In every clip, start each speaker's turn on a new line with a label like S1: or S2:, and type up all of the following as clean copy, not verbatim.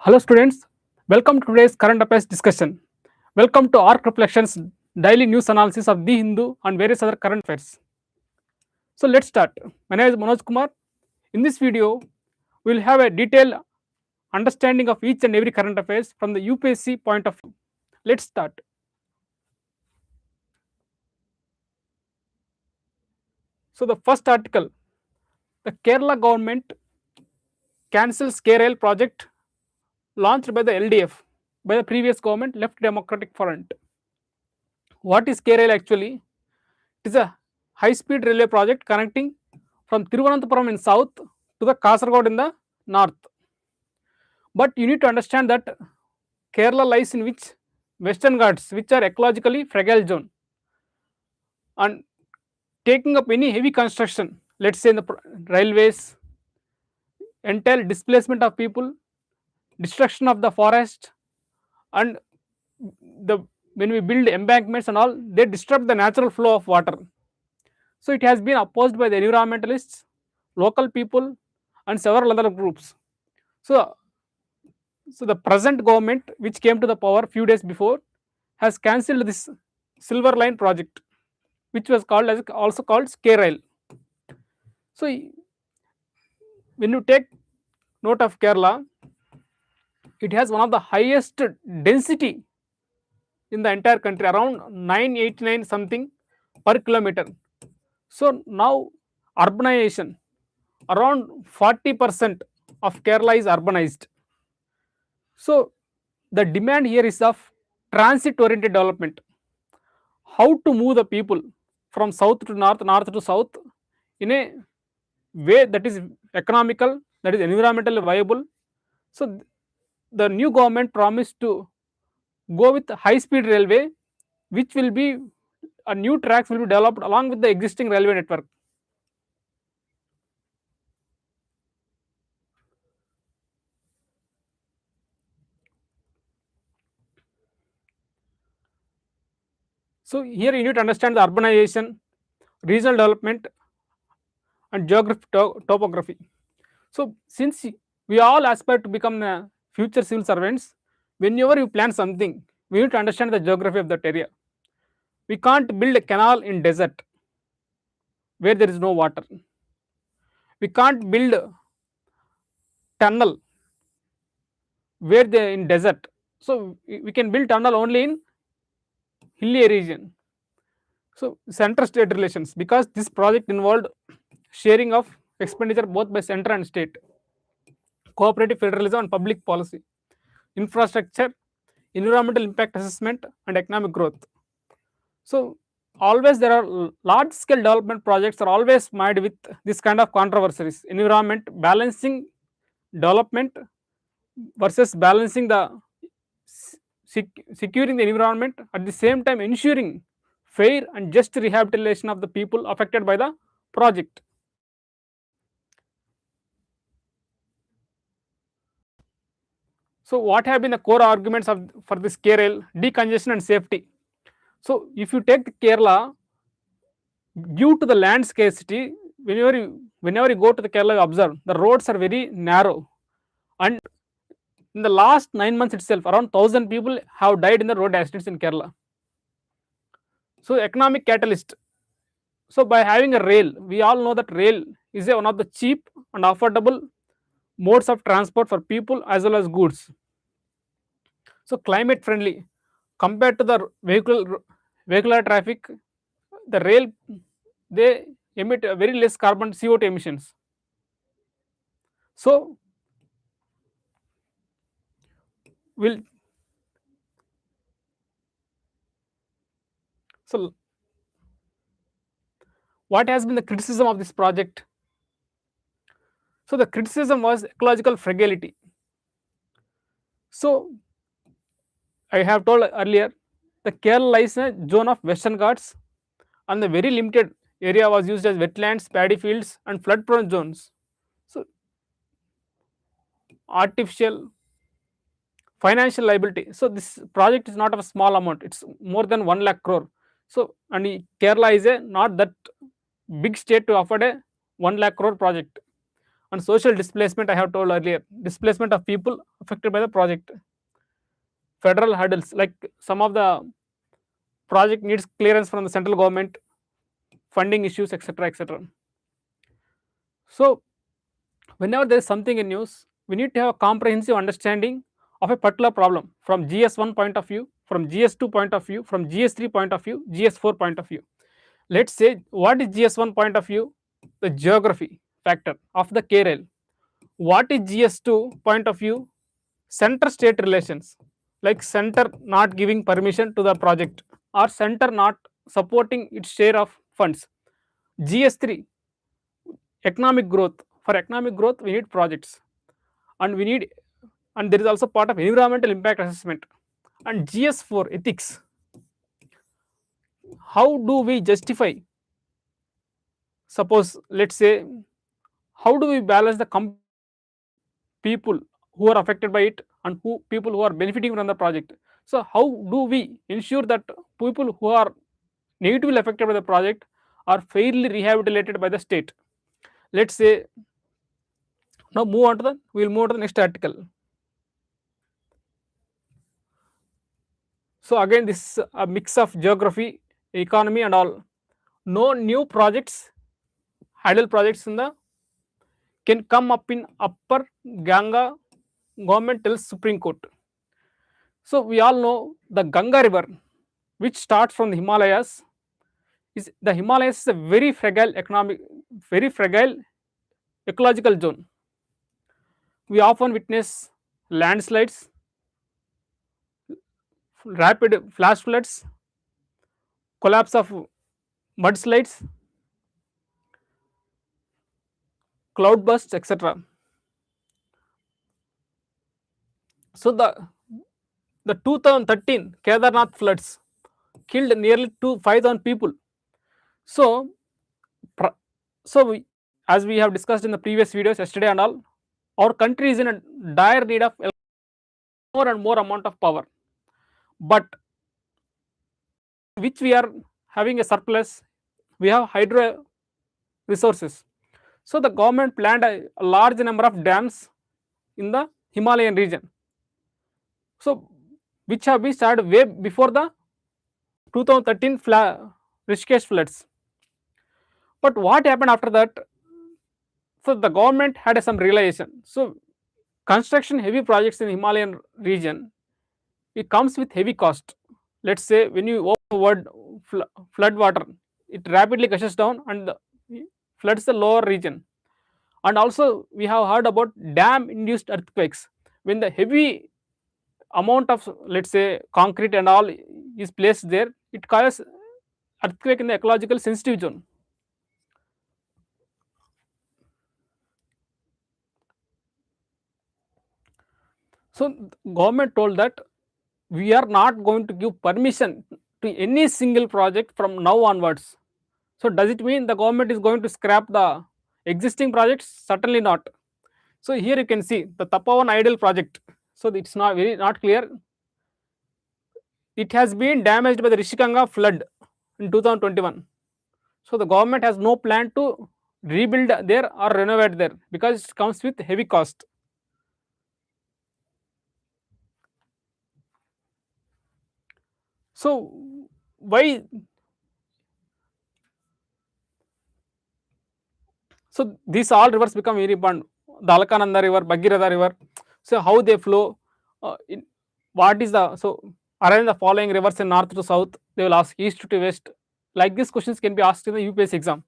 S1: Hello students, welcome to today's current affairs discussion. Welcome to ARK Reflections daily news analysis of the Hindu and various other current affairs. So let's start. My name is Manoj Kumar. In this video, we will have a detailed understanding of each and every current affairs from the UPSC point of view. Let's start. So the first article, the Kerala government cancels KRL project launched by the LDF, by the previous government, Left Democratic Front. What is KRL actually? It is a high-speed railway project connecting from Thiruvananthapuram in south to the Kasaragod in the north. But you need to understand that Kerala lies in which Western Ghats, which are ecologically fragile zone, and taking up any heavy construction, let's say in the railways, entail displacement of people, destruction of the forest, and the when we build embankments and all, they disrupt the natural flow of water. So it has been opposed by the environmentalists, local people, and several other groups. So, the present government, which came to the power few days before, has cancelled this Silver Line project, which was called as also called K-Rail. So, when you take note of Kerala, it has one of the highest density in the entire country, around 989 something per kilometer. So now urbanization, around 40% of Kerala is urbanized. So the demand here is of transit oriented development. How to move the people from south to north, north to south in a way that is economical, that is environmentally viable. So the new government promised to go with high speed railway, which will be a new tracks will be developed along with the existing railway network. So here you need to understand the urbanization, regional development, and topography. So since we all aspire to become future civil servants, whenever you plan something, we need to understand the geography of that area. We can't build a canal in desert where there is no water. We can't build a tunnel where they in desert. So we can build tunnel only in hilly region. So center state relations, because this project involved sharing of expenditure both by center and state, cooperative federalism and public policy, infrastructure, environmental impact assessment, and economic growth. So always there are large scale development projects are always made with this kind of controversies: environment, balancing development versus balancing the securing the environment, at the same time ensuring fair and just rehabilitation of the people affected by the project. So what have been the core arguments of for this KRL? Decongestion and safety. So if you take Kerala, due to the land scarcity, whenever you go to the Kerala, you observe the roads are very narrow, and in the last 9 months itself, around 1,000 people have died in the road accidents in Kerala. So economic catalyst. So by having a rail, we all know that rail is one of the cheap and affordable modes of transport for people as well as goods. So climate friendly compared to the vehicular traffic, the rail, they emit a very less carbon CO2 emissions. So will so what has been the criticism of this project? So the criticism was ecological fragility. So I have told earlier, the Kerala lies in a zone of Western Ghats, and the very limited area was used as wetlands, paddy fields, and flood prone zones. So artificial financial liability. So this project is not of a small amount, it's more than 1 lakh crore. So and Kerala is a not that big state to afford a 1 lakh crore project. And social displacement, I have told earlier, displacement of people affected by the project. Federal hurdles, like some of the project needs clearance from the central government, funding issues, etc., etc. So whenever there is something in news, we need to have a comprehensive understanding of a particular problem from GS1 point of view, from GS2 point of view, from GS3 point of view, GS4 point of view. Let's say, what is GS1 point of view? The geography factor of the KRL. What is GS2 point of view? Center state relations, like center not giving permission to the project or center not supporting its share of funds. GS3, economic growth. For economic growth, we need projects, and we need, and there is also part of environmental impact assessment. And GS4, ethics. How do we justify, suppose, let's say, how do we balance the people who are affected by it and who people who are benefiting from the project? So how do we ensure that people who are negatively affected by the project are fairly rehabilitated by the state? Let's say, now move on to the, we will move on to the next article. So again, this is a mix of geography, economy and all. No new projects, idle projects in the can come up in upper Ganga, government tells Supreme Court. So we all know the Ganga river, which starts from the Himalayas, is the Himalayas is a very fragile economic, very fragile ecological zone. We often witness landslides, rapid flash floods, collapse of mudslides, cloud bursts, etc. So the 2013 Kedarnath floods killed nearly 5,000 people. So, as we have discussed in the previous videos yesterday and all, our country is in a dire need of more and more amount of power, but which we are having a surplus. We have hydro resources. So the government planned a large number of dams in the Himalayan region, so which have been started way before the 2013 Rishikesh floods. But what happened after that? So the government had some realization. So construction heavy projects in Himalayan region, it comes with heavy cost. Let's say when you overword flood water, it rapidly gushes down and floods the lower region. And also we have heard about dam induced earthquakes. When the heavy amount of, let's say, concrete and all is placed there, it causes earthquake in the ecological sensitive zone. So government told that we are not going to give permission to any single project from now onwards. So does it mean the government is going to scrap the existing projects? Certainly not. So here you can see the Tapavan Idol project. So it's not clear. It has been damaged by the Rishikanga flood in 2021. So the government has no plan to rebuild there or renovate there because it comes with heavy cost. So why? So these all rivers become very important. The Alkananda river, Bhagirath river. So how they flow? What is the, so arrange the following rivers in north to south. They will ask east to west. Like these questions can be asked in the UPSC exam.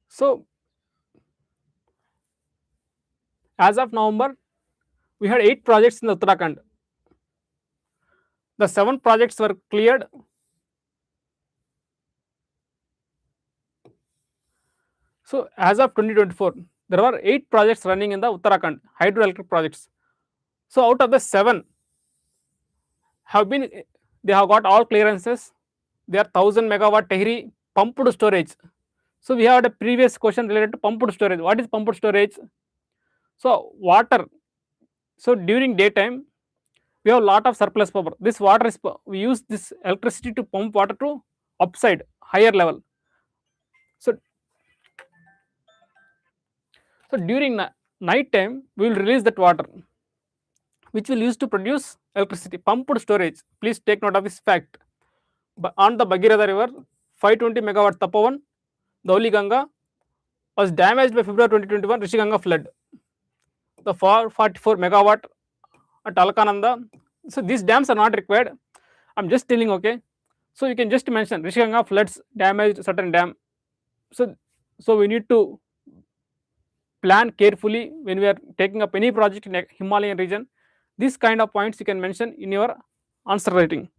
S1: So as of November, we had 8 projects in the Uttarakhand. The 7 projects were cleared. So as of 2024, there were 8 projects running in the Uttarakhand, hydroelectric projects. So out of the 7 have been, they have got all clearances. They are 1000 megawatt Tehri pumped storage. So we had a previous question related to pumped storage. What is pumped storage? So water, So during daytime we have a lot of surplus power. This water is we use this electricity to pump water to upside higher level. So during night time we will release that water which will use to produce electricity. Pumped storage, please take note of this fact. On the Bhagirath river, 520 megawatt Tapovan, Dhauli Ganga was damaged by February 2021 Rishi Ganga flood. The 444 megawatt at Alkananda. So these dams are not required. I'm just telling, okay. So you can just mention Rishi Ganga floods damaged certain dam. So we need to plan carefully when we are taking up any project in a Himalayan region. These kind of points you can mention in your answer writing.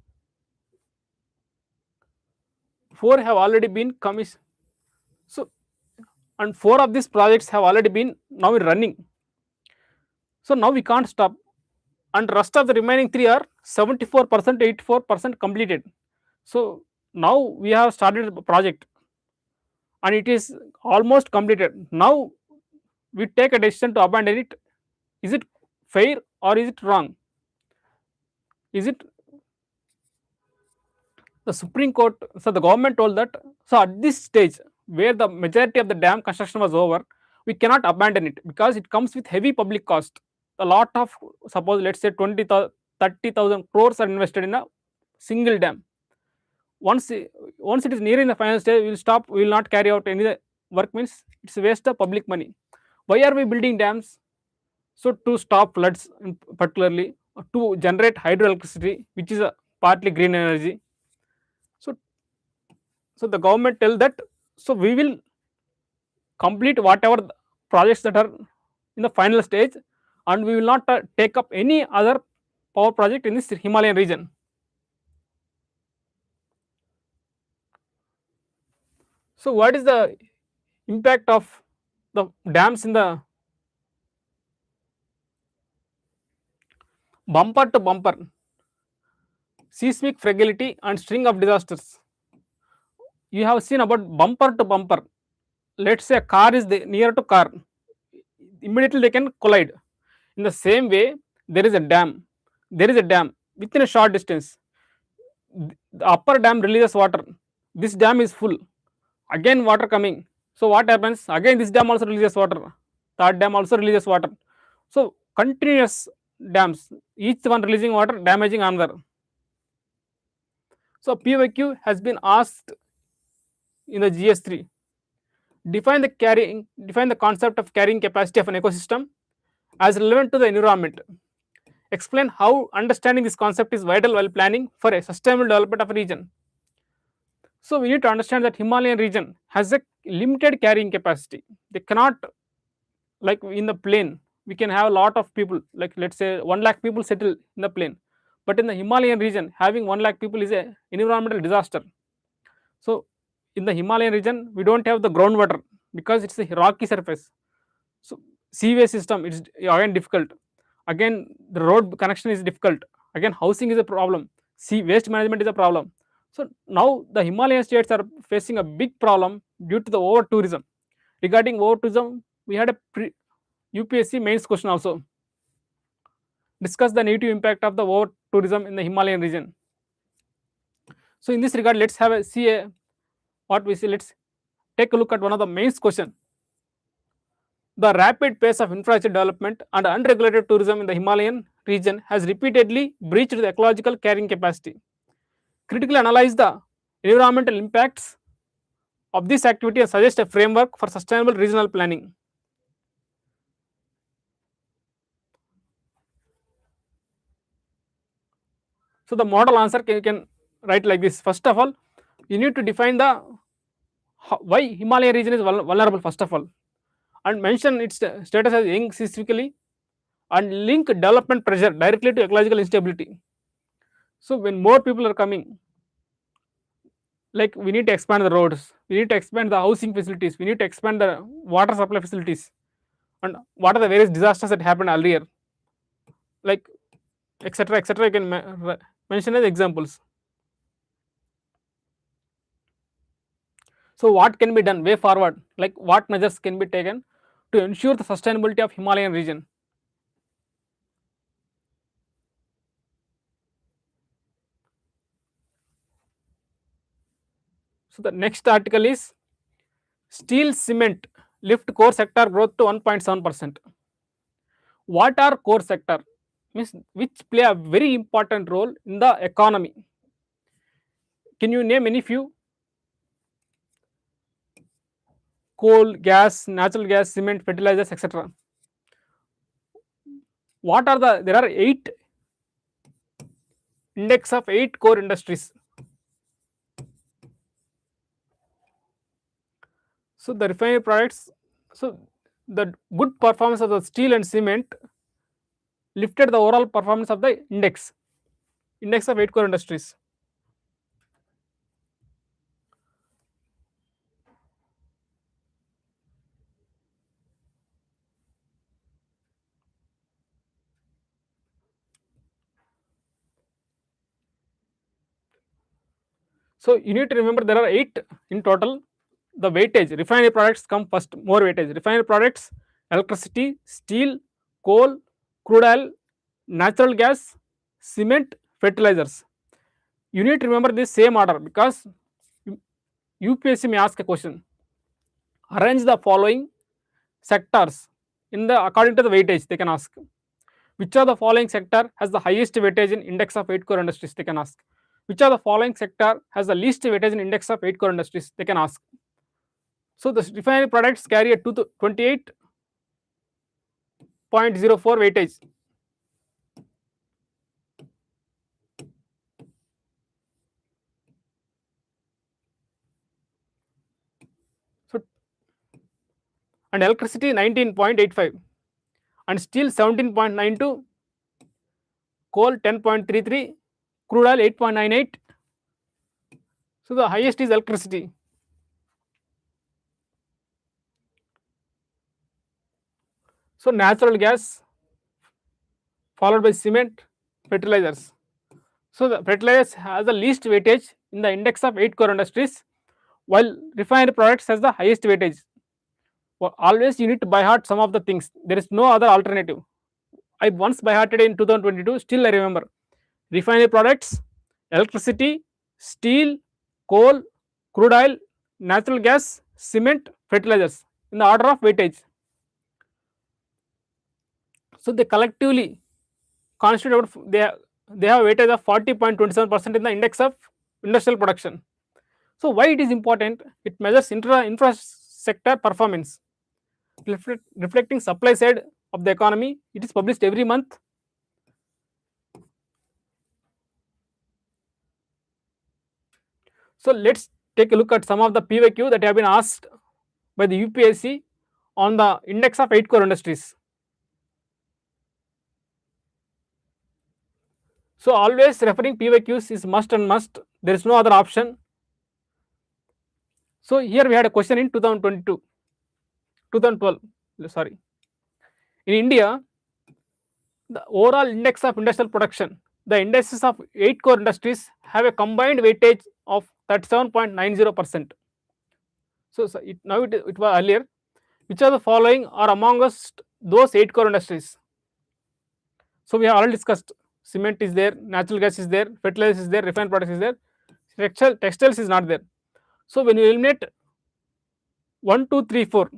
S1: 4 have already been commissioned. So and 4 of these projects have already been now running. So now we can't stop, and rest of the remaining 3 are 74%, 84% completed. So now we have started the project and it is almost completed. Now we take a decision to abandon it. Is it fair or is it wrong? Is it the Supreme Court? So the government told that, so at this stage where the majority of the dam construction was over, we cannot abandon it because it comes with heavy public cost. A lot of, suppose let's say 20,000 30,000 crores are invested in a single dam. Once it is nearing the final stage, we will stop, we will not carry out any work, means it's a waste of public money. Why are we building dams? So to stop floods, particularly to generate hydroelectricity, which is a partly green energy. So the government tell that, so we will complete whatever the projects that are in the final stage, and we will not take up any other power project in this Himalayan region. So what is the impact of the dams in the bumper to bumper, seismic fragility and string of disasters? You have seen about bumper to bumper. Let's say a car is near to car, immediately they can collide. In the same way, there is a dam. There is a dam within a short distance. The upper dam releases water. This dam is full. Again, water coming. So what happens? Again, this dam also releases water. Third dam also releases water. So continuous dams, each one releasing water, damaging another. So PYQ has been asked in the GS3. Define the concept of carrying capacity of an ecosystem as relevant to the environment. Explain how understanding this concept is vital while planning for a sustainable development of a region. So we need to understand that Himalayan region has a limited carrying capacity. They cannot, like in the plain, we can have a lot of people, like let's say 1 lakh people settle in the plain. But in the Himalayan region, having 1 lakh people is a environmental disaster. So in the Himalayan region, we don't have the groundwater because it's a rocky surface. So seaway system is again difficult. Again, the road connection is difficult. Again, housing is a problem. Sea waste management is a problem. So now the Himalayan states are facing a big problem due to the over tourism. Regarding over tourism, we had a UPSC mains question also. Discuss the negative impact of the over tourism in the Himalayan region. So in this regard, let's see what we see. Let's take a look at one of the mains question. The rapid pace of infrastructure development and unregulated tourism in the Himalayan region has repeatedly breached the ecological carrying capacity. Critically analyze the environmental impacts of this activity and suggest a framework for sustainable regional planning. So the model answer you can write like this. First of all, you need to define the why Himalayan region is vulnerable first of all, and mention its status as young seismically, and link development pressure directly to ecological instability. So when more people are coming, like we need to expand the roads, we need to expand the housing facilities, we need to expand the water supply facilities, and what are the various disasters that happened earlier, like etc etc. You can mention as examples. So what can be done way forward, like what measures can be taken to ensure the sustainability of Himalayan region? So the next article is steel cement lift core sector growth to 1.7%. What are core sector? Means which play a very important role in the economy. Can you name any few? Coal, gas, natural gas, cement, fertilizers, etc. What are the? There are 8 index of 8 core industries. So the refinery products. So the good performance of the steel and cement lifted the overall performance of the index of 8 core industries. So you need to remember there are 8 in total. The weightage, refinery products come first, more weightage. Refinery products, electricity, steel, coal, crude oil, natural gas, cement, fertilizers. You need to remember this same order because UPSC may ask a question. Arrange the following sectors in the according to the weightage. They can ask which of the following sector has the highest weightage in index of 8 core industries. They can ask which of the following sector has the least weightage in index of 8 core industries. They can ask. So the refinery products carry a 28.04 weightage. So and electricity 19.85 and steel 17.92, coal 10.33, crude oil 8.98. So the highest is electricity. So natural gas followed by cement, fertilizers. So the fertilizers has the least weightage in the index of 8 core industries, while refined products has the highest weightage. Well, always you need to by heart some of the things. There is no other alternative. I once by hearted in 2022. Still I remember refinery products, electricity, steel, coal, crude oil, natural gas, cement, fertilizers in the order of weightage. So they collectively constitute they have weightage of 40.27% in the index of industrial production. So why it is important? It measures infra sector performance, reflecting supply side of the economy. It is published every month. So let's take a look at some of the PYQ that have been asked by the UPSC on the index of 8 core industries. So always referring PYQs is must and must. There is no other option. So here we had a question in 2022, 2012. Sorry. In India, the overall index of industrial production, the indices of 8 core industries have a combined weightage of 37.90%. So it was earlier. Which of the following are among us those 8 core industries? So we have already discussed cement is there, natural gas is there, fertilizers is there, refined products is there, textiles is not there. So when you eliminate 1, 2, 3, 4,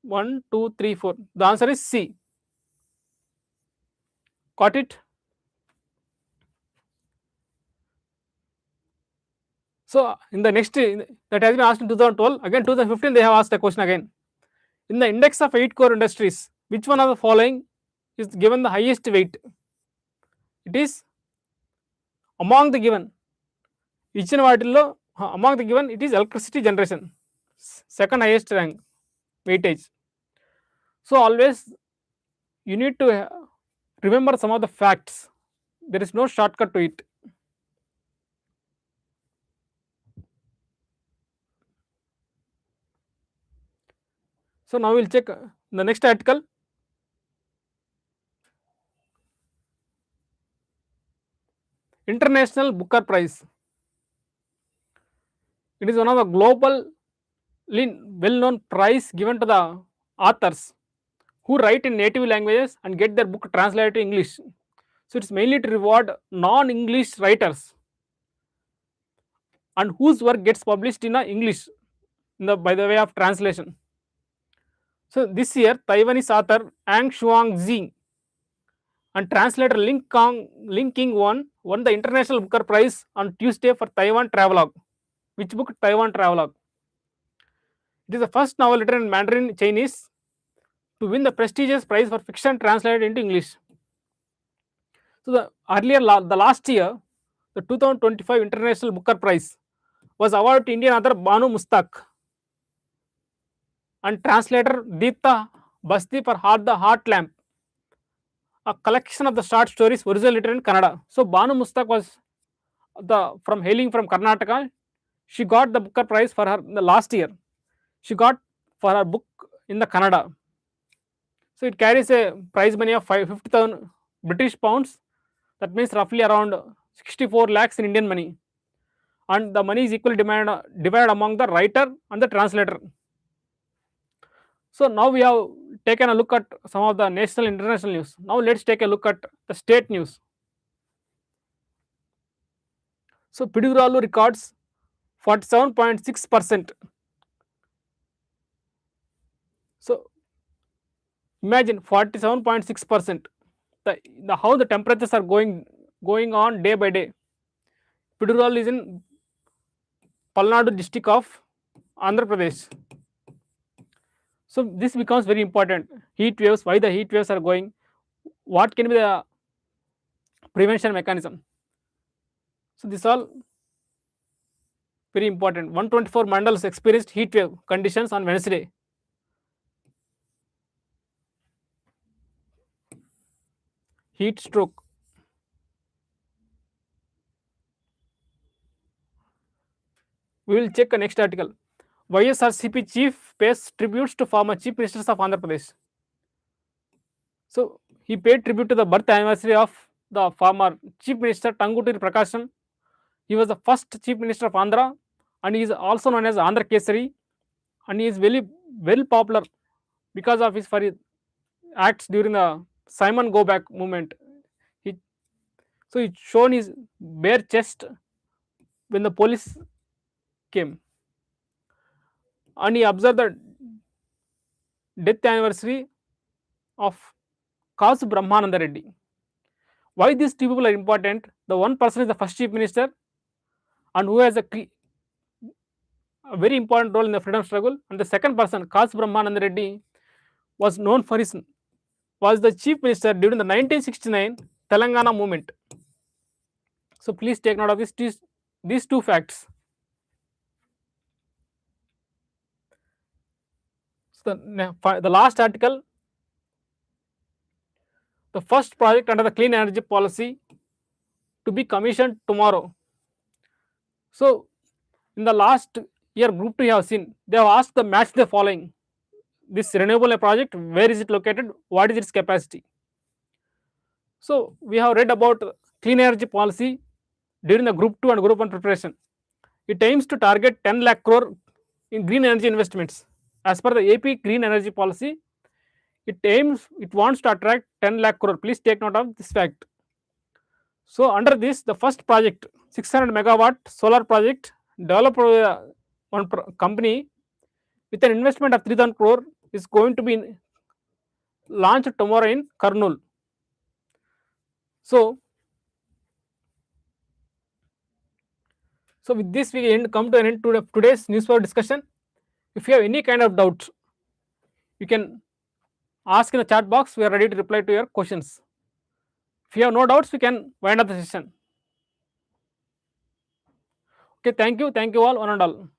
S1: 1, 2, 3, 4, the answer is C. Got it? So in the next that has been asked in 2012, again 2015 they have asked a question again. In the index of 8 core industries, which one of the following is given the highest weight? It is among the given. ఇచ్చిన వాటిల్లో among the given it is electricity generation, second highest rank weightage. So always you need to remember some of the facts. There is no shortcut to it. So now we'll check the next article. International Booker Prize. It is one of the global well-known prize given to the authors who write in native languages and get their book translated to English. So it's mainly to reward non-English writers. and whose work gets published in English by the way of translation. So this year, Taiwanese author Ang Shuang Zi and translator Ling King won the International Booker Prize on Tuesday for Taiwan Travelogue. Which book? Taiwan Travelogue. It is the first novel written in Mandarin Chinese to win the prestigious prize for fiction translated into English. So the last year, the 2025 International Booker Prize was awarded to Indian author Banu Mustaq and translator Deepta Basti for The Heart Lamp, a collection of the short stories originally written in Kannada. So Banu Mustaq was hailing from Karnataka. She got the Booker Prize for her the last year. She got for her book in the Kannada. So it carries a prize money of 50,000 British pounds. That means roughly around 64 lakhs in Indian money. And the money is equally divided among the writer and the translator. So now we have taken a look at some of the national and international news. Now let's take a look at the state news. So Piduguralu records 47.6%. So imagine 47.6%. How the temperatures are going on day by day. Piduguralu is in Palnadu district of Andhra Pradesh. So this becomes very important. Heat waves, why the heat waves are going, what can be the prevention mechanism. So this all very important. 124 mandals experienced heat wave conditions on Wednesday. Heat stroke. We will check the next article. YSRCP chief pays tributes to former chief ministers of Andhra Pradesh. So he paid tribute to the birth anniversary of the former chief minister Tanguturi Prakasham. He was the first chief minister of Andhra and he is also known as Andhra Kesari, and he is very well popular because of his acts during the Simon Go Back movement. So he shown his bare chest when the police came, and he observed the death anniversary of Kasu Brahmananda Reddy. Why these two people are important? The one person is the first chief minister and who has a very important role in the freedom struggle, and the second person, Kasu Brahmananda Reddy, was the chief minister during the 1969 Telangana movement. So please take note of these two facts. So the last article, the first project under the clean energy policy to be commissioned tomorrow. So in the last year group 2 you have seen, they have asked the match the following. This renewable project, where is it located, what is its capacity? So we have read about clean energy policy during the group 2 and group 1 preparation. It aims to target 10 lakh crore in green energy investments. As per the AP green energy policy, it wants to attract 10 lakh crore. Please take note of this fact. So under this, the first project, 600 megawatt solar project developed by one company with an investment of 3,000 crore is going to be launched tomorrow in Kurnool. So with this we come to an end to today's newspaper discussion. If you have any kind of doubts, you can ask in the chat box. We are ready to reply to your questions. If you have no doubts, we can wind up the session. Okay, thank you all, one and all.